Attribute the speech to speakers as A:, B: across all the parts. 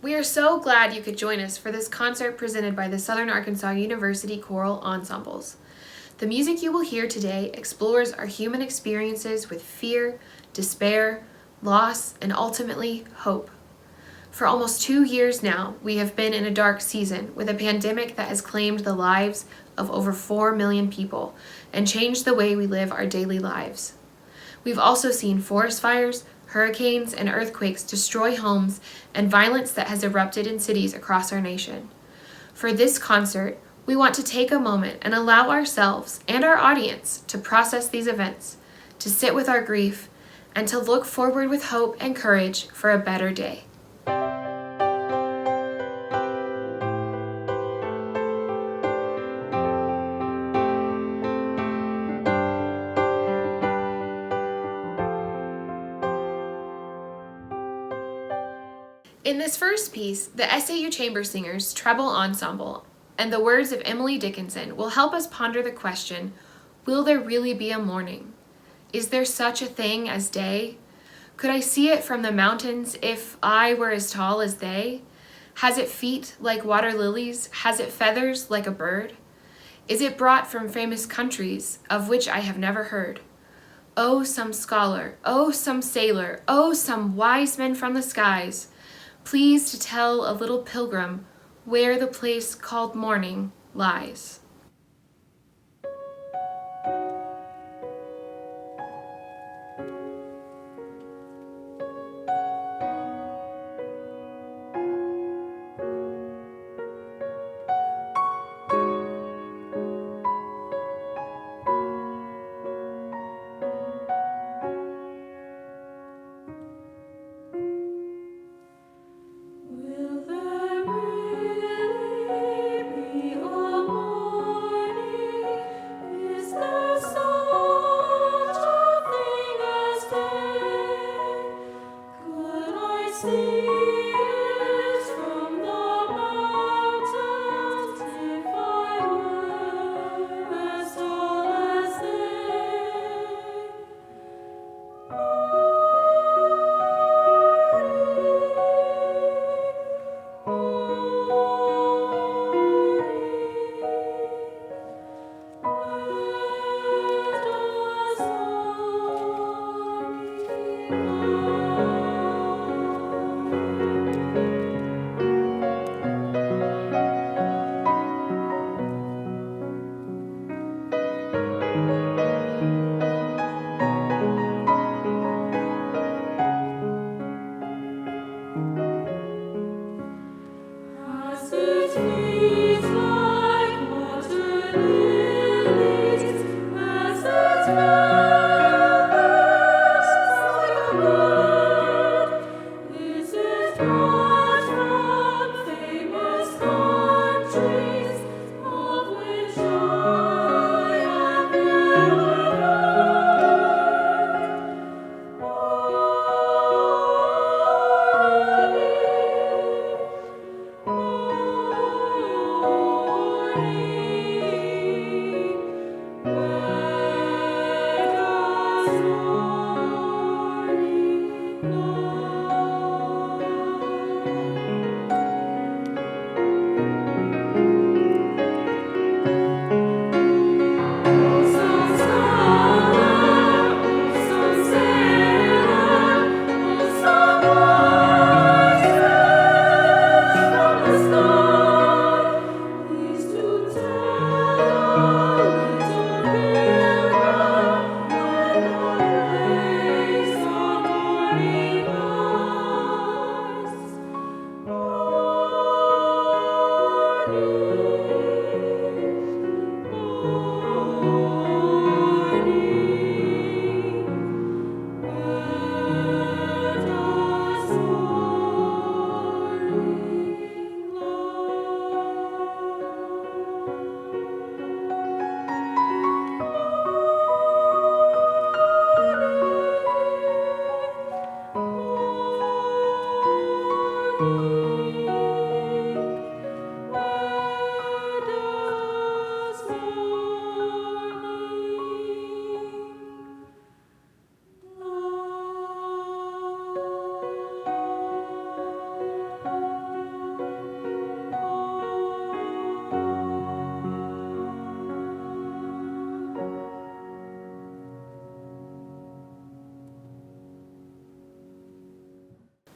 A: We are so glad you could join us for this concert presented by the Southern Arkansas University Choral Ensembles. The music you will hear today explores our human experiences with fear, despair, loss, and ultimately hope. For almost 2 years now, we have been in a dark season with a pandemic that has claimed the lives of over 4 million people and changed the way we live our daily lives. We've also seen forest fires, hurricanes, and earthquakes destroy homes and violence that has erupted in cities across our nation. For this concert, we want to take a moment and allow ourselves and our audience to process these events, to sit with our grief, and to look forward with hope and courage for a better day. In this first piece, the SAU Chamber Singers Treble Ensemble and the words of Emily Dickinson will help us ponder the question, will there really be a morning? Is there such a thing as day? Could I see it from the mountains if I were as tall as they? Has it feet like water lilies? Has it feathers like a bird? Is it brought from famous countries of which I have never heard? Oh, some scholar, oh, some sailor, oh, some wise men from the skies, please to tell a little pilgrim where the place called morning lies.
B: Will there really be a morning?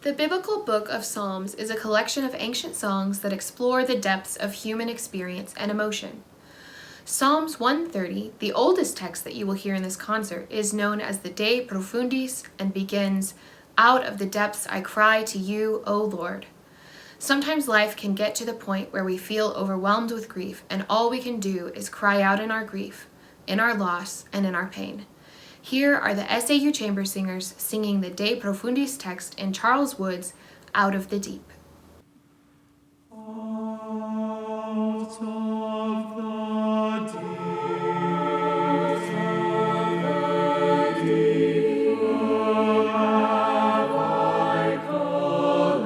A: The biblical book of Psalms is a collection of ancient songs that explore the depths of human experience and emotion. Psalms 130, the oldest text that you will hear in this concert, is known as the De Profundis and begins, "Out of the depths I cry to you, O Lord." Sometimes life can get to the point where we feel overwhelmed with grief, and all we can do is cry out in our grief, in our loss, and in our pain. Here are the SAU Chamber Singers singing the De Profundis text in Charles Wood's Out of the Deep.
B: Out of the deep, have I called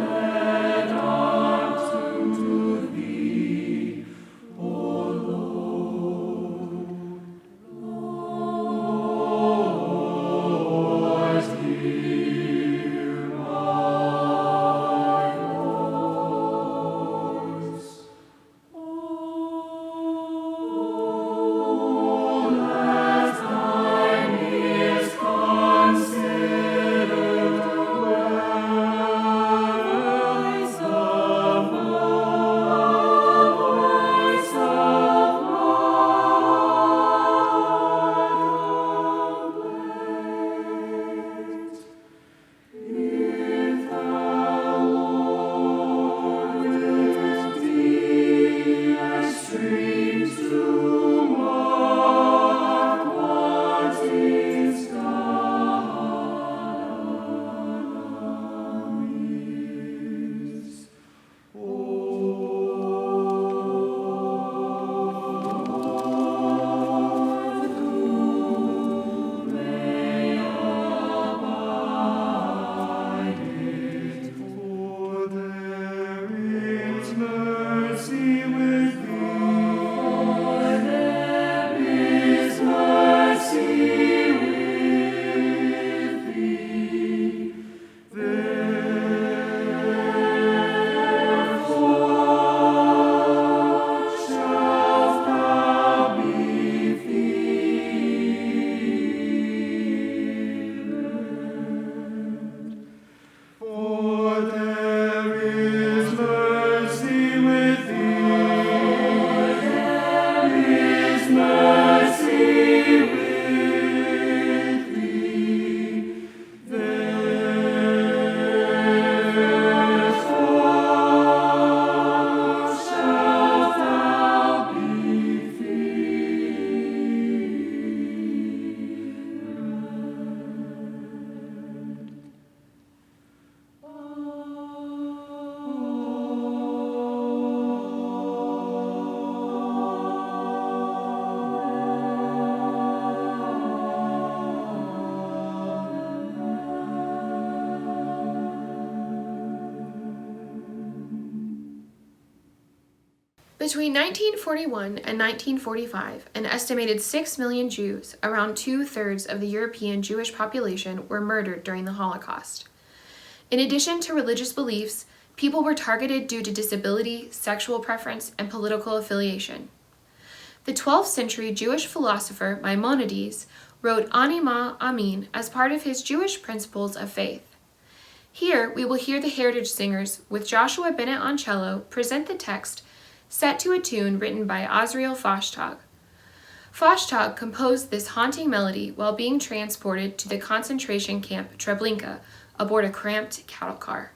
B: unto thee, O Lord. Lord, hear my voice. Oh, let thine ears consider the voice of complaint. If thou, Lord, wilt be as streams to mark what is done amiss. Lord, who may abide it, for there is mercy with thee. For there is mercy with thee. Therefore shalt thou be filled. For there is mercy with thee. There is mercy with thee. Therefore shalt thou be
A: Between 1941 and 1945, an estimated 6 million Jews, around 2/3 of the European Jewish population, were murdered during the Holocaust. In addition to religious beliefs, people were targeted due to disability, sexual preference, and political affiliation. The 12th century Jewish philosopher Maimonides wrote Ani Amin as part of his Jewish principles of faith. Here, we will hear the Heritage Singers, with Joshua Bennett on cello, present the text set to a tune written by Azriel Fashtag. Fashtag composed this haunting melody while being transported to the concentration camp Treblinka aboard a cramped cattle car.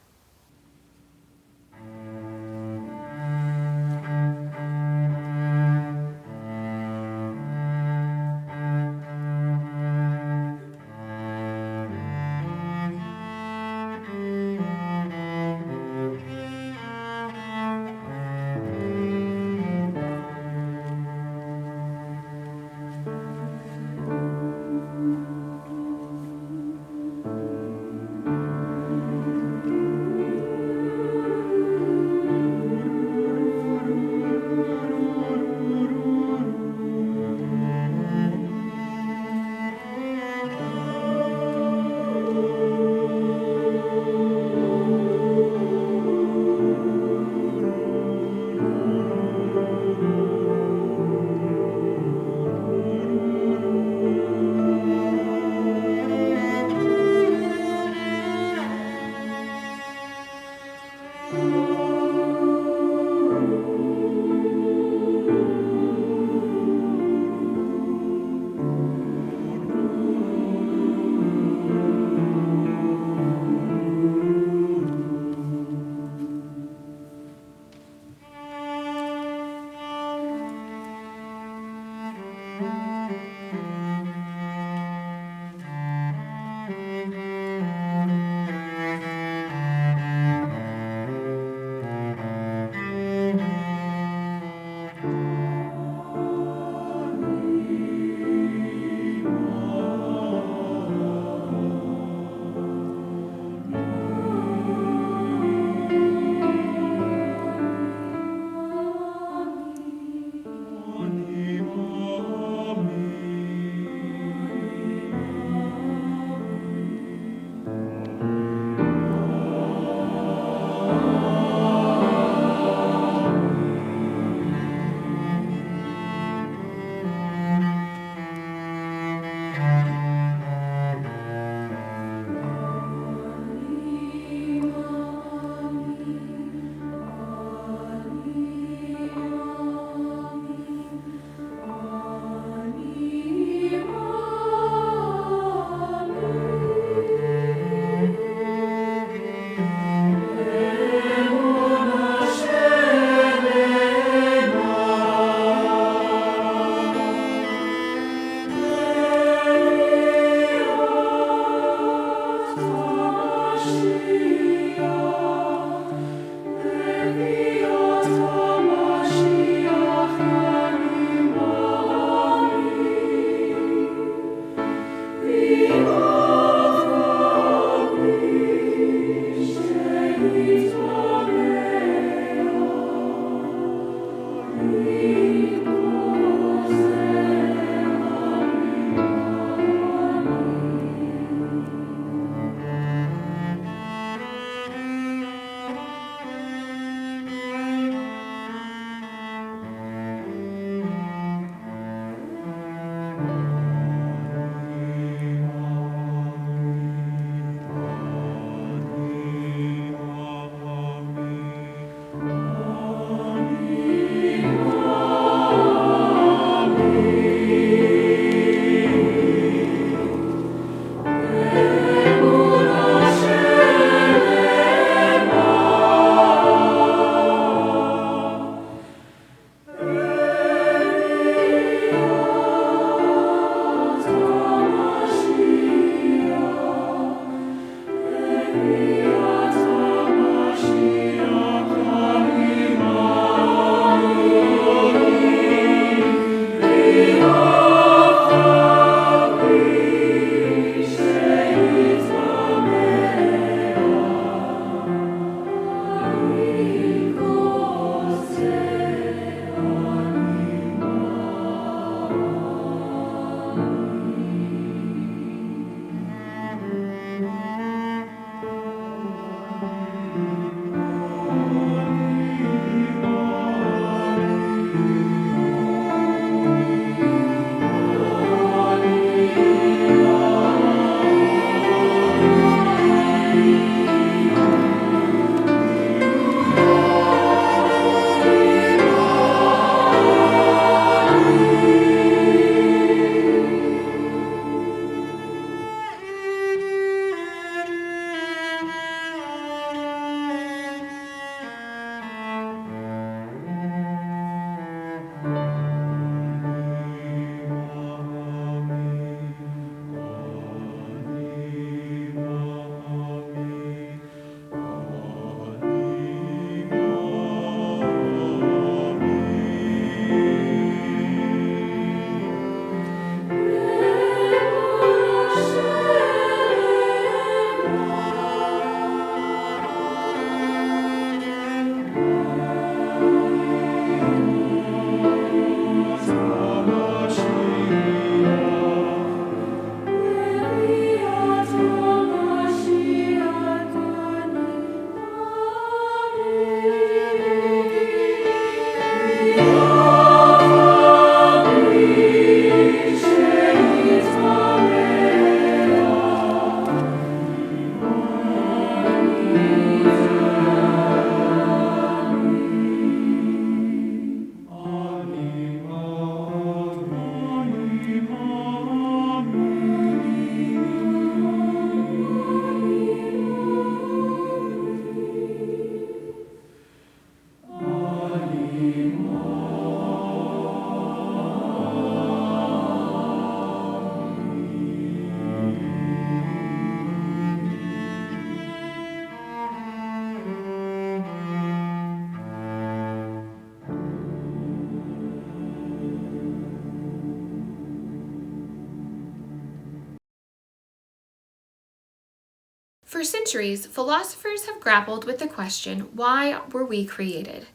A: For centuries, philosophers have grappled with the question, why were we created?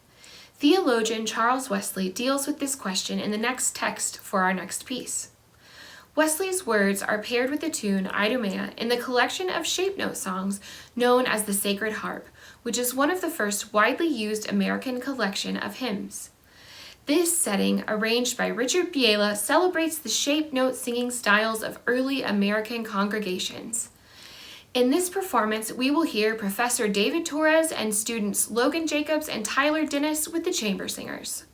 A: Theologian Charles Wesley deals with this question in the next text for our next piece. Wesley's words are paired with the tune Idumea in the collection of shape note songs known as the Sacred Harp, which is one of the first widely used American collection of hymns. This setting, arranged by Richard Biela, celebrates the shape note singing styles of early American congregations. In this performance, we will hear Professor David Torres and students Logan Jacobs and Tyler Dennis with the chamber singers.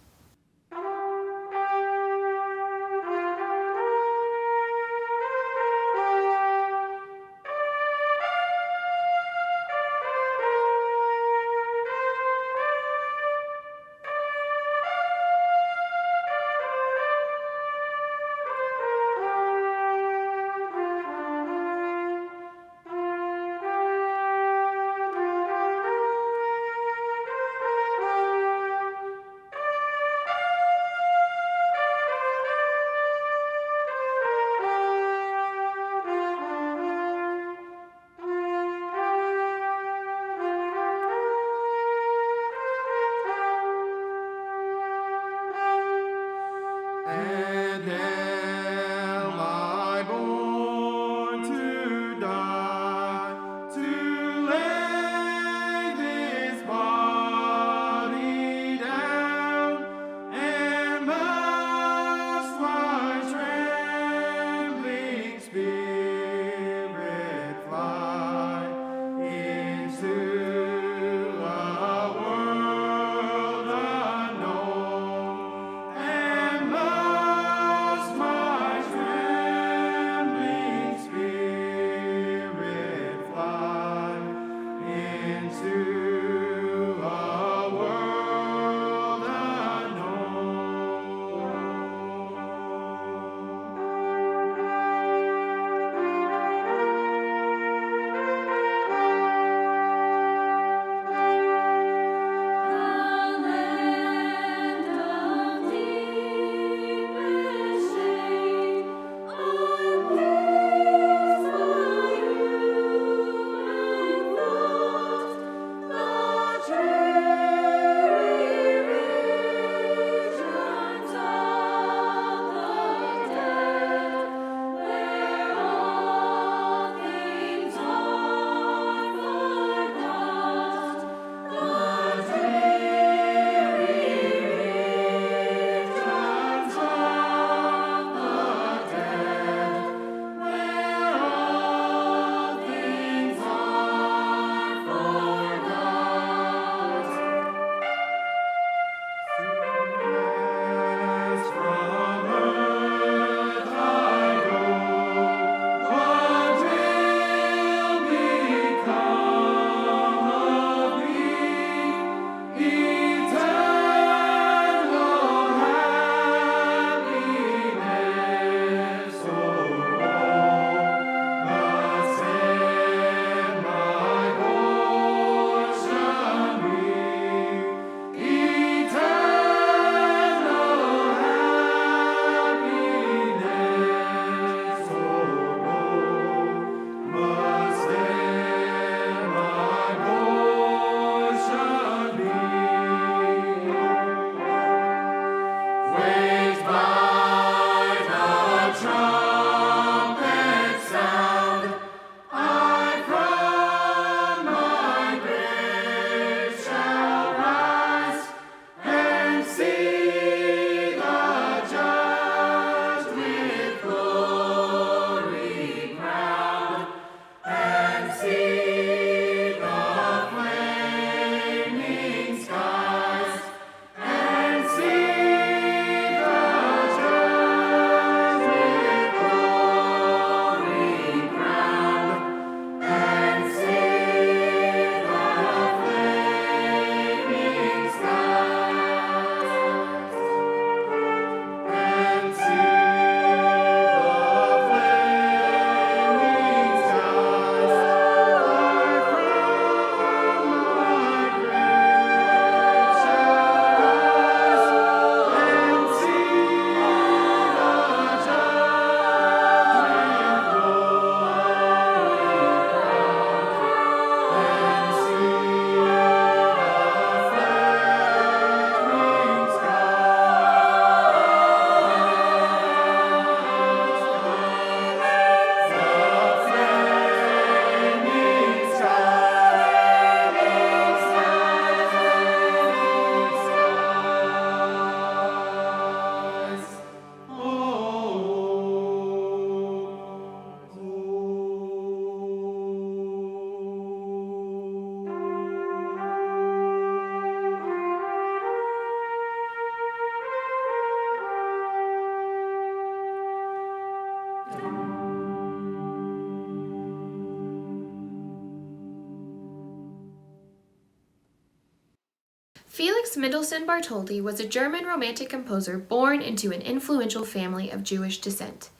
A: Felix Mendelssohn Bartholdy was a German Romantic composer born into an influential family of Jewish descent.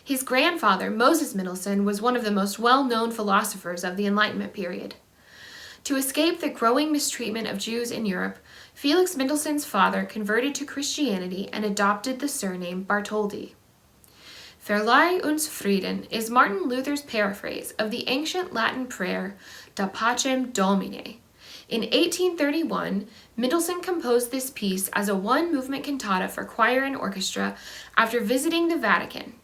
A: His grandfather, Moses Mendelssohn, was one of the most well-known philosophers of the Enlightenment period. To escape the growing mistreatment of Jews in Europe, Felix Mendelssohn's father converted to Christianity and adopted the surname Bartholdy. Verleih uns Frieden is Martin Luther's paraphrase of the ancient Latin prayer Da Pacem Domine. In 1831, Mendelssohn composed this piece as a one-movement cantata for choir and orchestra after visiting the Vatican.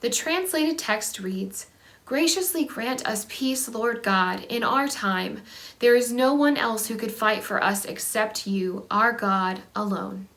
A: The translated text reads, "Graciously grant us peace, Lord God, in our time. There is no one else who could fight for us except you, our God, alone."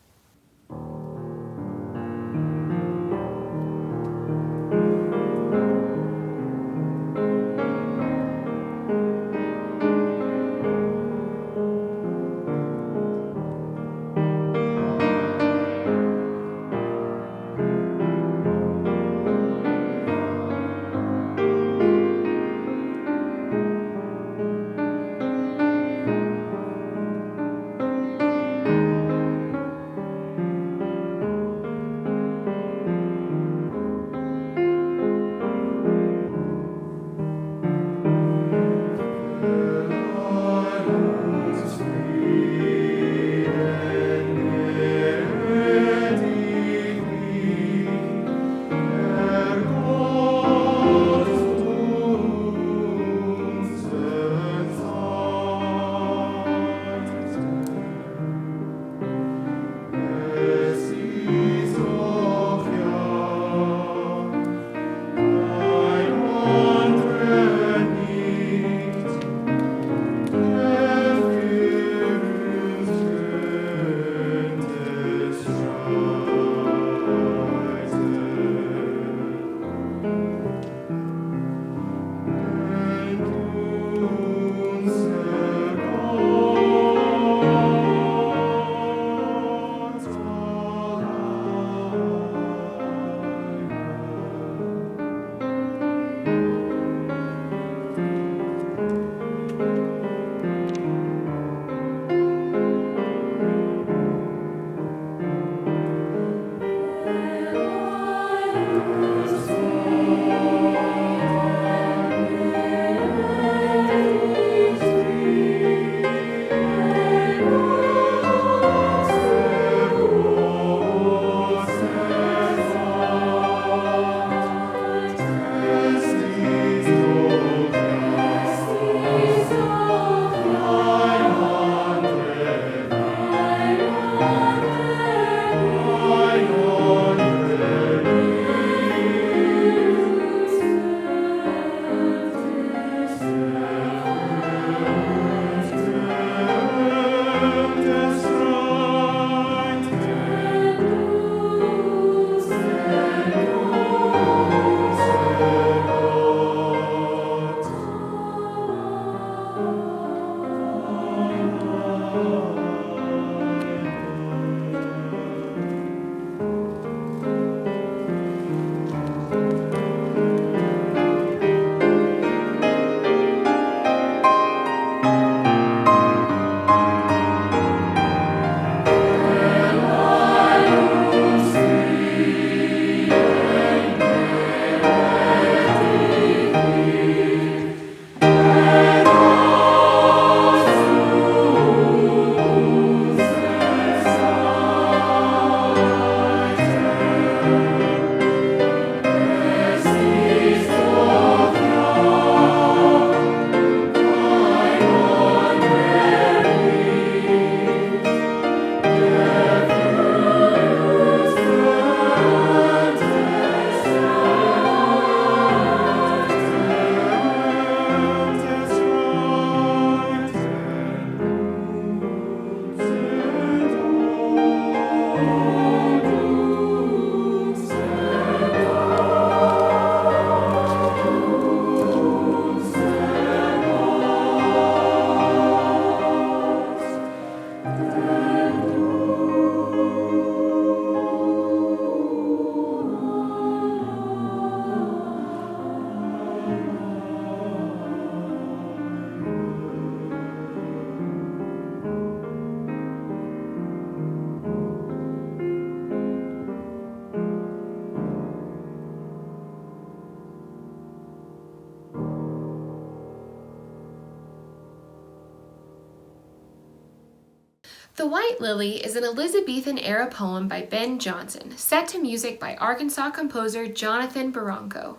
A: The White Lily is an Elizabethan-era poem by Ben Jonson, set to music by Arkansas composer Jonathan Barranco.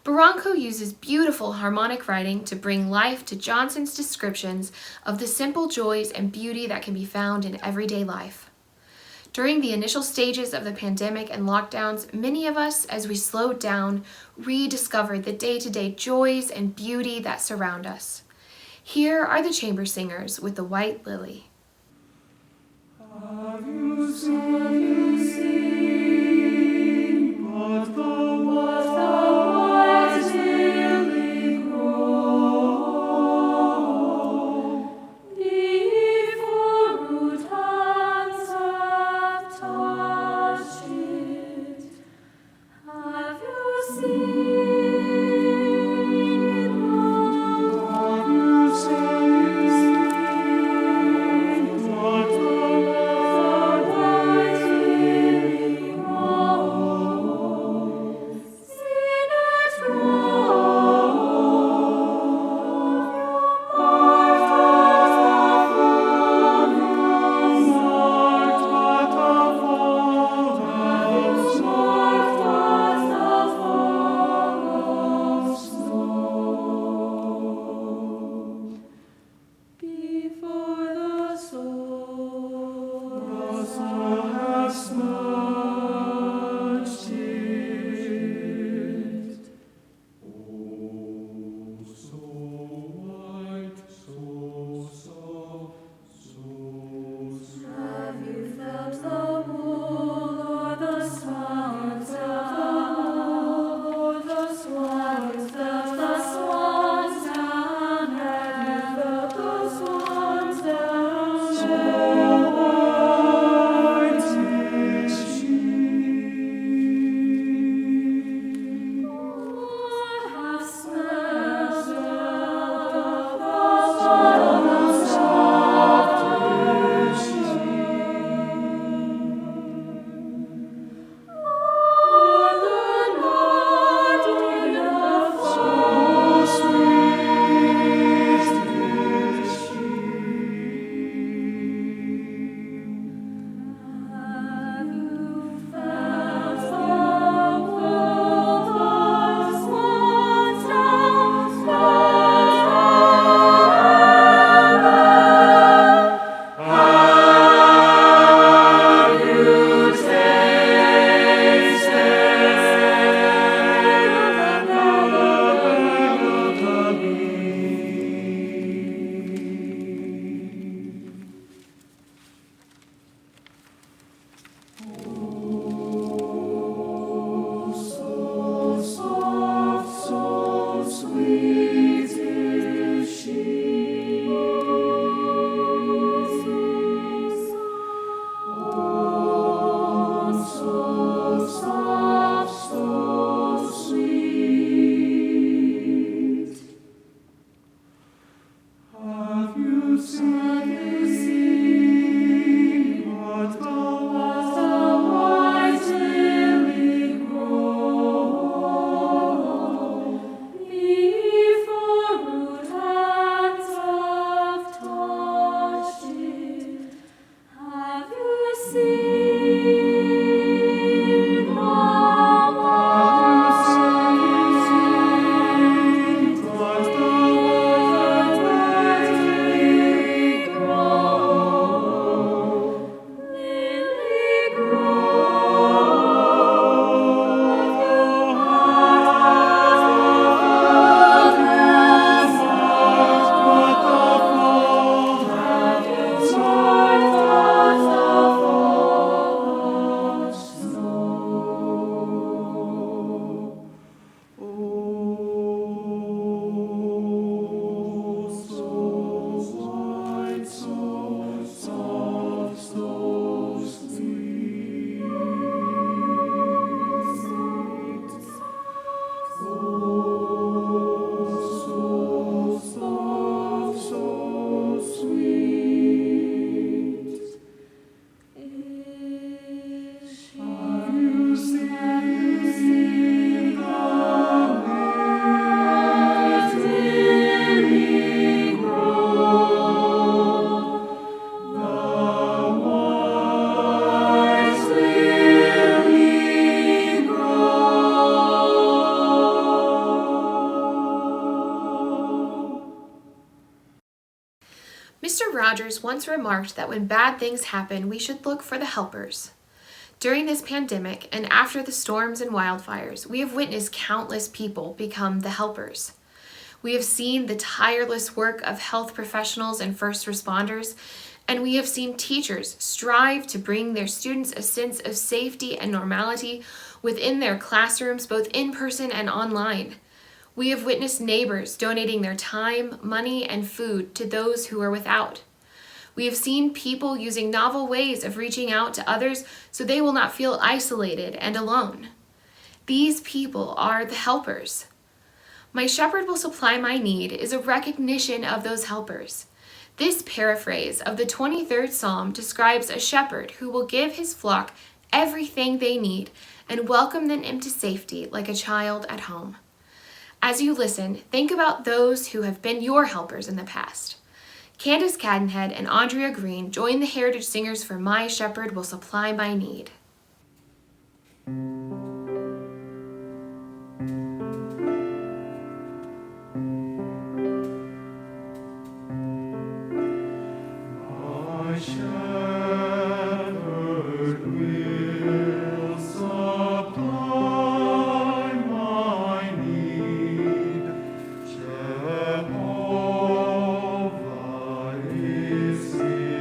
A: Barranco uses beautiful harmonic writing to bring life to Jonson's descriptions of the simple joys and beauty that can be found in everyday life. During the initial stages of the pandemic and lockdowns, many of us, as we slowed down, rediscovered the day-to-day joys and beauty that surround us. Here are the chamber singers with the White Lily.
B: Have you seen what the white lily grow? Before rude hands have touched it. Have you seen? Have you seen what the white lily grows? Seen it grow? Marked as the fold you marked but the fold of marked as the fall of snow. Before the soul has smudged it. Oh, so white, so soft, so sweet. Have you felt the wool or the swans of the wool or the swans felt the swans down? Have you felt the swans down? So white is she. Or have smelled of the bottom soft is she. Or the nodding of so sweet is she. Have you felt the world of swans down, swans down? Have you tasted the bag of the Oh, so soft, so sweet is she. Oh, so soft, so sweet. Have you seen what the
A: once remarked that when bad things happen, we should look for the helpers. During this pandemic and after the storms and wildfires, we have witnessed countless people become the helpers. We have seen the tireless work of health professionals and first responders, and we have seen teachers strive to bring their students a sense of safety and normality within their classrooms, both in person and online. We have witnessed neighbors donating their time, money, and food to those who are without. We have seen people using novel ways of reaching out to others so they will not feel isolated and alone. These people are the helpers. My shepherd will supply my need is a recognition of those helpers. This paraphrase of the 23rd Psalm describes a shepherd who will give his flock everything they need and welcome them into safety like a child at home. As you listen, think about those who have been your helpers in the past. Candace Cadenhead and Andrea Green join the Heritage Singers for My Shepherd Will Supply My Need.
B: My shepherd will supply my need. Jehovah is his name.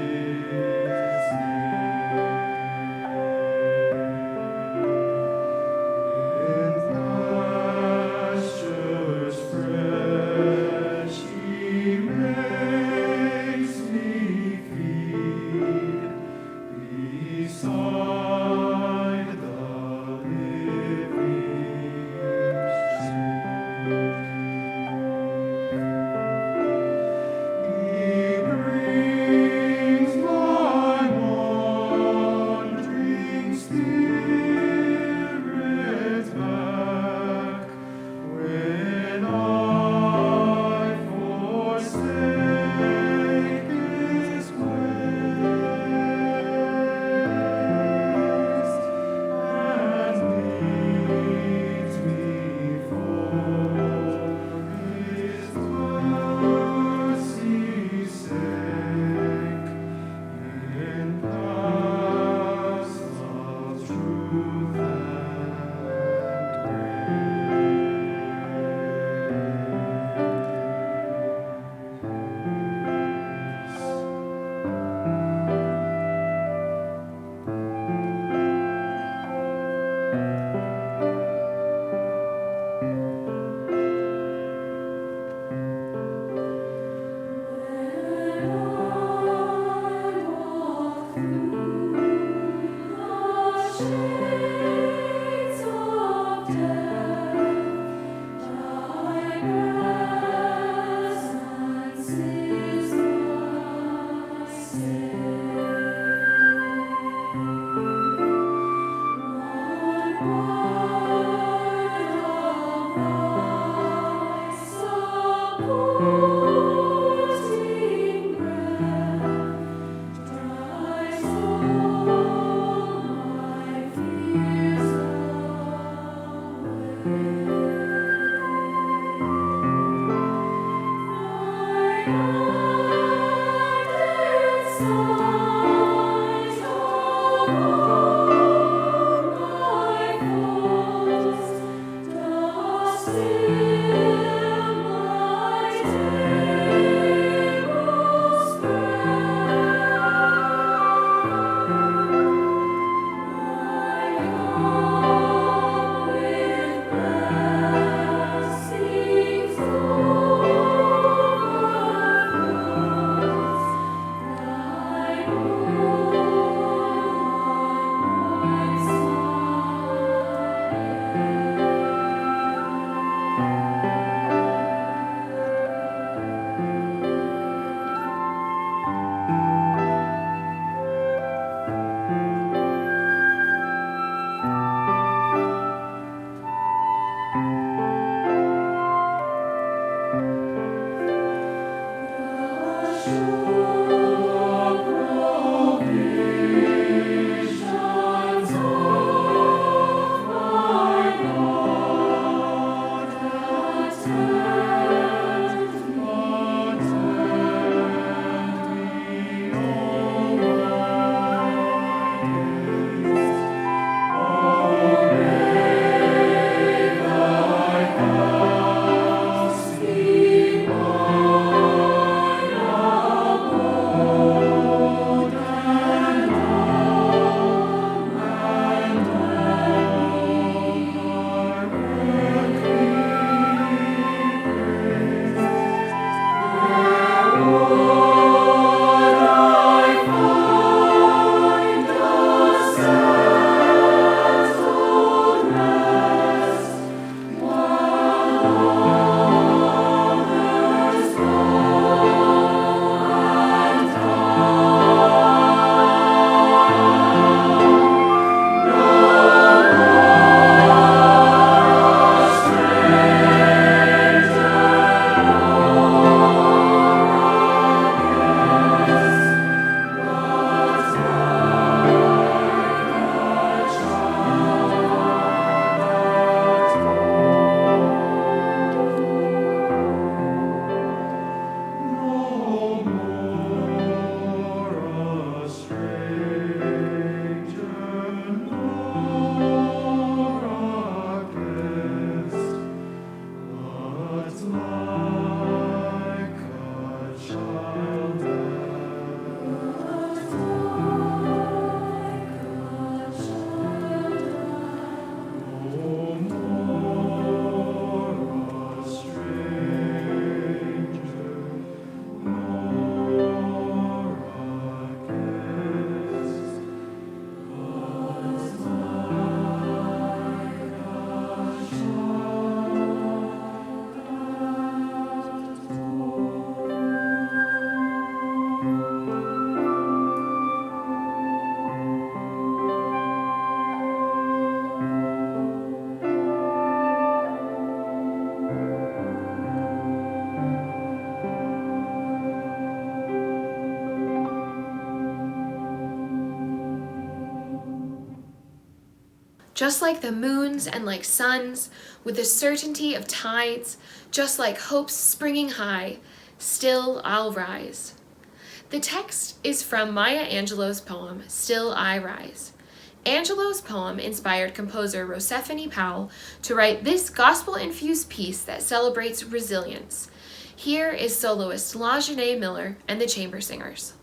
A: just like the moons and like suns, with the certainty of tides, just like hopes springing high, still I'll rise. The text is from Maya Angelou's poem, Still I Rise. Angelou's poem inspired composer Rosephine Powell to write this gospel-infused piece that celebrates resilience. Here is soloist LaJanae Miller and the Chamber Singers.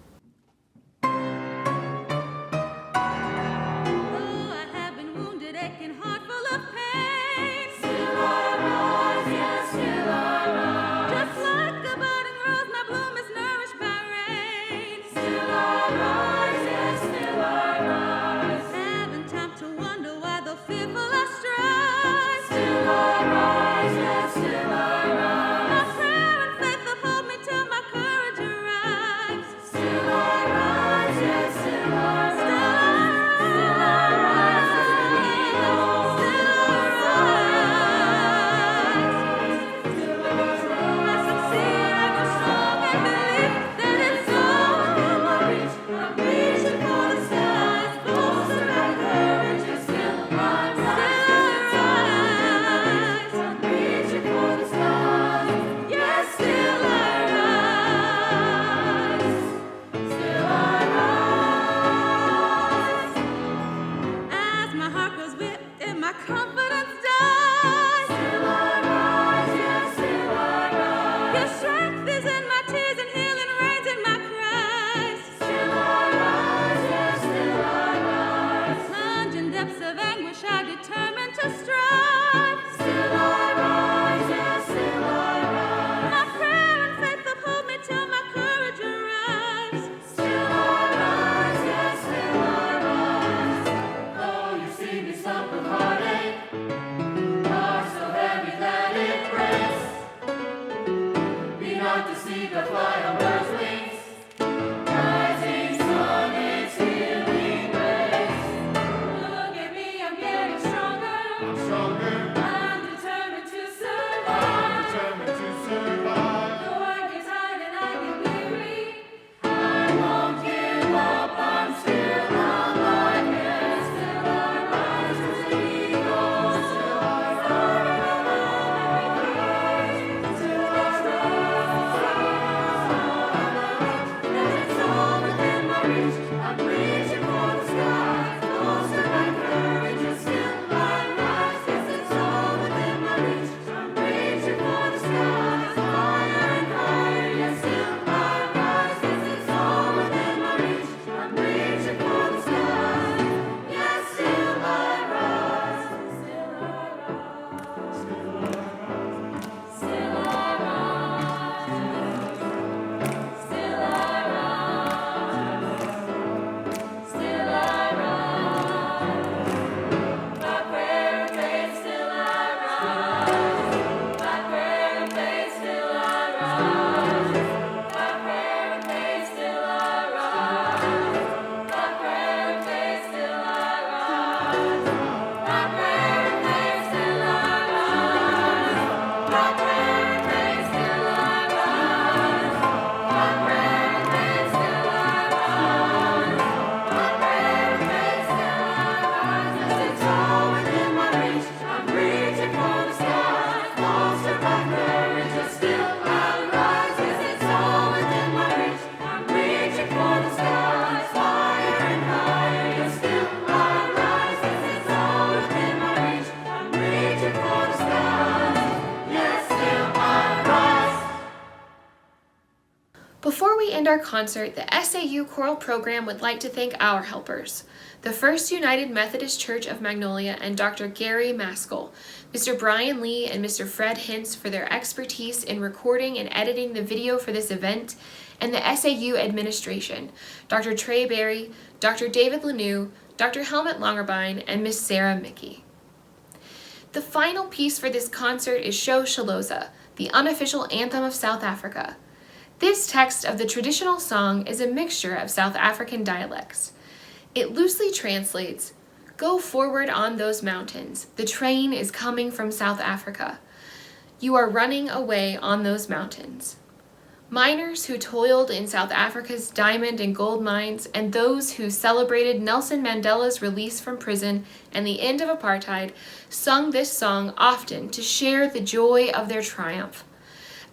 A: Before we end our concert, the SAU Choral Program would like to thank our helpers, the First United Methodist Church of Magnolia and Dr. Gary Maskell, Mr. Brian Lee and Mr. Fred Hintz for their expertise in recording and editing the video for this event, and the SAU administration, Dr. Trey Berry, Dr. David Lanou, Dr. Helmut Longerbine, and Miss Sarah Mickey. The final piece for this concert is Sho Shaloza, the unofficial anthem of South Africa. This text of the traditional song is a mixture of South African dialects. It loosely translates, "Go forward on those mountains. The train is coming from South Africa. You are running away on those mountains." Miners who toiled in South Africa's diamond and gold mines, and those who celebrated Nelson Mandela's release from prison and the end of apartheid, sung this song often to share the joy of their triumph.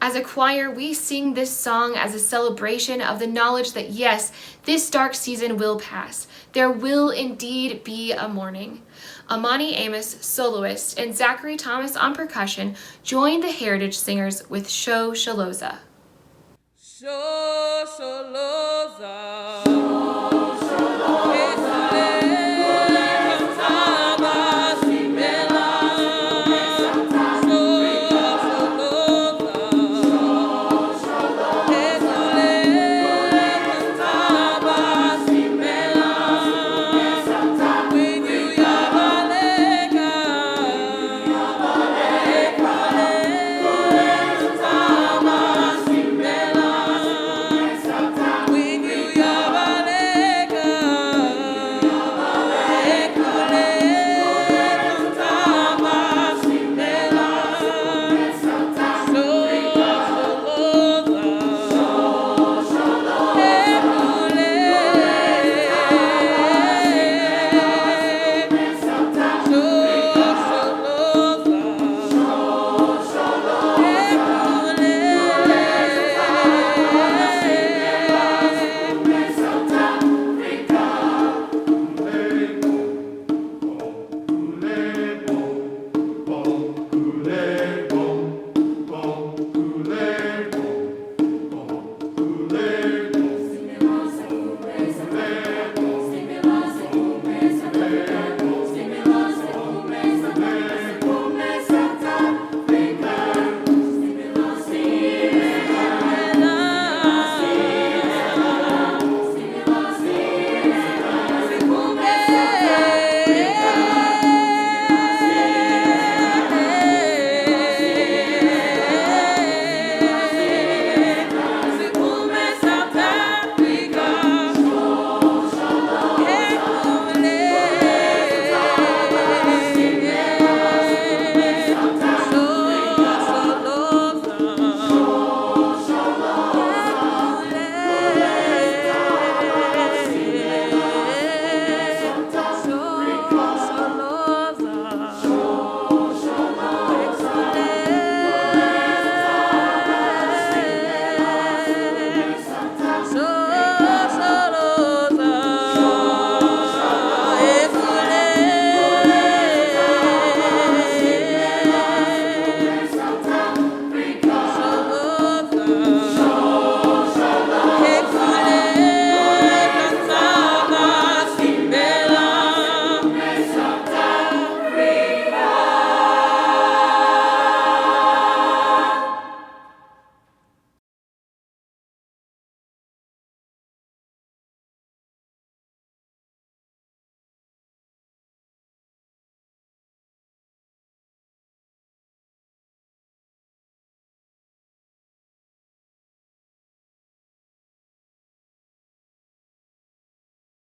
A: As a choir, we sing this song as a celebration of the knowledge that yes, this dark season will pass. There will indeed be a morning. Amani Amos, soloist, and Zachary Thomas on percussion joined the Heritage Singers with Show Shaloza.
B: Shosholoza.